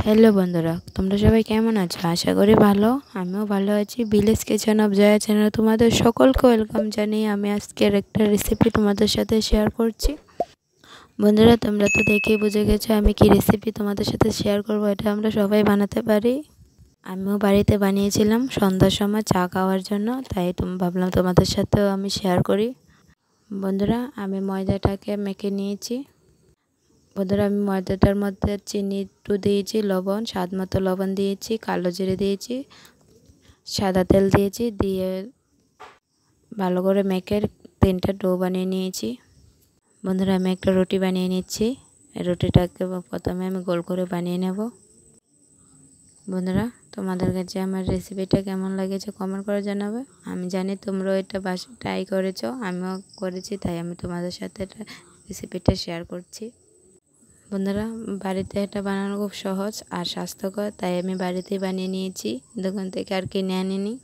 Hello বন্ধুরা, তোমরা সবাই কেমন আছো? আশা করি ভালো। আমিও ভালো আছি। ভিলেজ কিচেন অফ জয়া চ্যানেলে তোমাদের সকলকে ওয়েলকাম জানিয়ে আমি আজকের একটা রেসিপি তোমাদের সাথে শেয়ার করছি। বন্ধুরা, তোমরা তো দেখেই বুঝে গেছো আমি কি রেসিপি তোমাদের সাথে শেয়ার করব। এটা আমরা সবাই বানাতে পারি। আমিও বাড়িতে বানিয়েছিলাম সন্ধ্যার সময় চা খাওয়ার জন্য, তাই ভাবলাম তোমাদের সাথেও আমি শেয়ার করি। বন্ধুরা, আমি ময়দাটাকে মেখে নিয়েছি। বন্ধুরা, আমি ময়দাটার মধ্যে চিনি একটু দিয়েছি, লবণ স্বাদ মতো লবণ দিয়েছি, কালো জিরে দিয়েছি, সাদা তেল দিয়েছি, দিয়ে ভালো করে মেখে 3টা ডো বানিয়ে নিয়েছি। বন্ধুরা, আমি একটা রুটি বানিয়ে নিচ্ছি। রুটিটাকে প্রথমে আমি গোল করে বানিয়ে নেব। বন্ধুরা, তোমাদের কাছে আমার রেসিপিটা কেমন লাগেছে কমেন্ট করে জানাবে। আমি জানি তোমরাও এটা বাসায় ট্রাই করেছো, আমিও করেছি, তাই আমি তোমাদের সাথে রেসিপিটা শেয়ার করছি। বন্ধুরা, বাড়িতে এটা বানানো খুব সহজ আর স্বাস্থ্যকর, তাই আমি বাড়িতেই বানিয়ে নিয়েছি, দোকান থেকে আর কিনে আনিনি।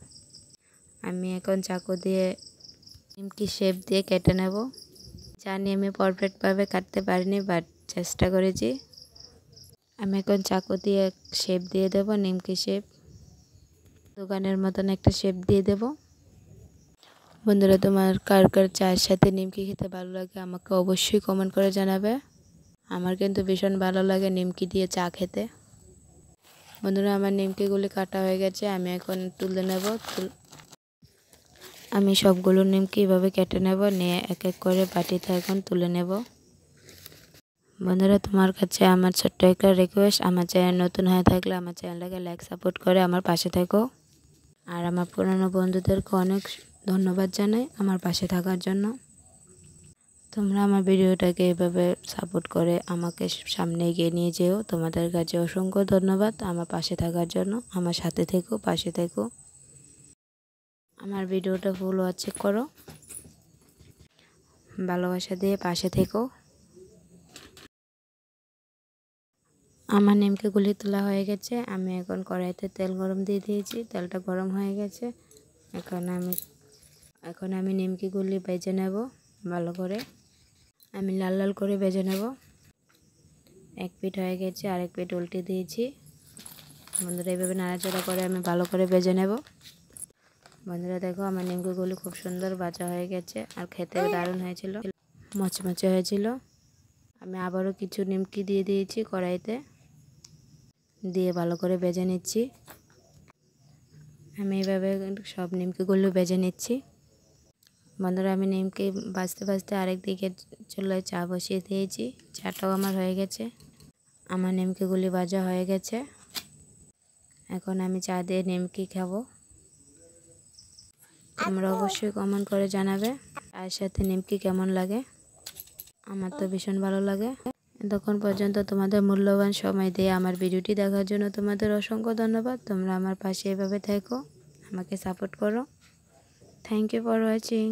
আমি এখন চাকু দিয়ে নিমকি শেপ দিয়ে কেটে নেব। জানি আমি পারফেক্টভাবে কাটতে পারিনি, বাট চেষ্টা করেছি। আমি এখন চাকু দিয়ে শেপ দিয়ে দেব, নিমকি শেপ, দোকানের মতন একটা শেপ দিয়ে দেব। বন্ধুরা, তোমার কার কার চায়ের সাথে নিমকি খেতে ভালো লাগে আমাকে অবশ্যই কমেন্ট করে জানাবে। আমার কিন্তু ভীষণ ভালো লাগে নিমকি দিয়ে চা খেতে। বন্ধুরা, আমার নিমকিগুলি কাটা হয়ে গেছে, আমি এখন তুলে নেব। আমি সবগুলো নিমকি এভাবে কেটে নেব, নিয়ে এক এক করে বাটিতে এখন তুলে নেব। বন্ধুরা, তোমার কাছে আমার ছোট্ট একটা রিকোয়েস্ট, আমার চ্যানেল নতুন হয়ে থাকলে আমার চ্যানেলটাকে লাইক সাপোর্ট করে আমার পাশে থেকো। আর আমার পুরনো বন্ধুদেরকে অনেক ধন্যবাদ জানাই আমার পাশে থাকার জন্য। তোমরা আমার ভিডিওটাকে এভাবে সাপোর্ট করে আমাকে সামনে এগিয়ে নিয়ে যেও। তোমাদের কাছে অসংখ্য ধন্যবাদ আমার পাশে থাকার জন্য। আমার সাথে থেকো, পাশে থেকো। আমার ভিডিওটা ফুল ওয়াচ করো, ভালোবাসা দিয়ে পাশে থেকো। আমার নিমকিগুলি তোলা হয়ে গেছে। আমি এখন কড়াইতে তেল গরম দিয়ে দিয়েছি, তেলটা গরম হয়ে গেছে। এখন আমি নিমকিগুলি ভেজে নেব ভালো করে। আমি লাল লাল করে ভেজে নেব। এক পিঠ হয়ে গেছে, আরেক পিঠ উল্টে দিয়েছি। বন্ধুরা, এইভাবে নাড়াচাড়া করে আমি ভালো করে ভেজে নেব। বন্ধুরা, দেখো আমার নিমকিগুলি খুব সুন্দর ভাজা হয়ে গেছে আর খেতে দারুণ হয়েছিল, মচমচে হয়েছিল। আমি আবারও কিছু নিমকি দিয়ে দিয়েছি কড়াইতে, দিয়ে ভালো করে ভেজে নিচ্ছি। আমি এইভাবে সব নিমকিগুলো ভেজে নিচ্ছি। বন্ধুরা, আমি নিমকি ভাজতে ভাজতে আরেক দিকে চুলায় চা বসিয়ে দিয়েছি। চাটাও আমার হয়ে গেছে। আমার নিমকিগুলি ভাজা হয়ে গেছে। এখন আমি চা দিয়ে নিমকি খাবো। তোমরা অবশ্যই কমেন্ট করে জানাবে চায়ের সাথে নিমকি কেমন লাগে। আমার তো ভীষণ ভালো লাগে। তখন পর্যন্ত তোমাদের মূল্যবান সময় দিয়ে আমার ভিডিওটি দেখার জন্য তোমাদের অসংখ্য ধন্যবাদ। তোমরা আমার পাশে এভাবে থেকো, আমাকে সাপোর্ট করো। Thank you for watching.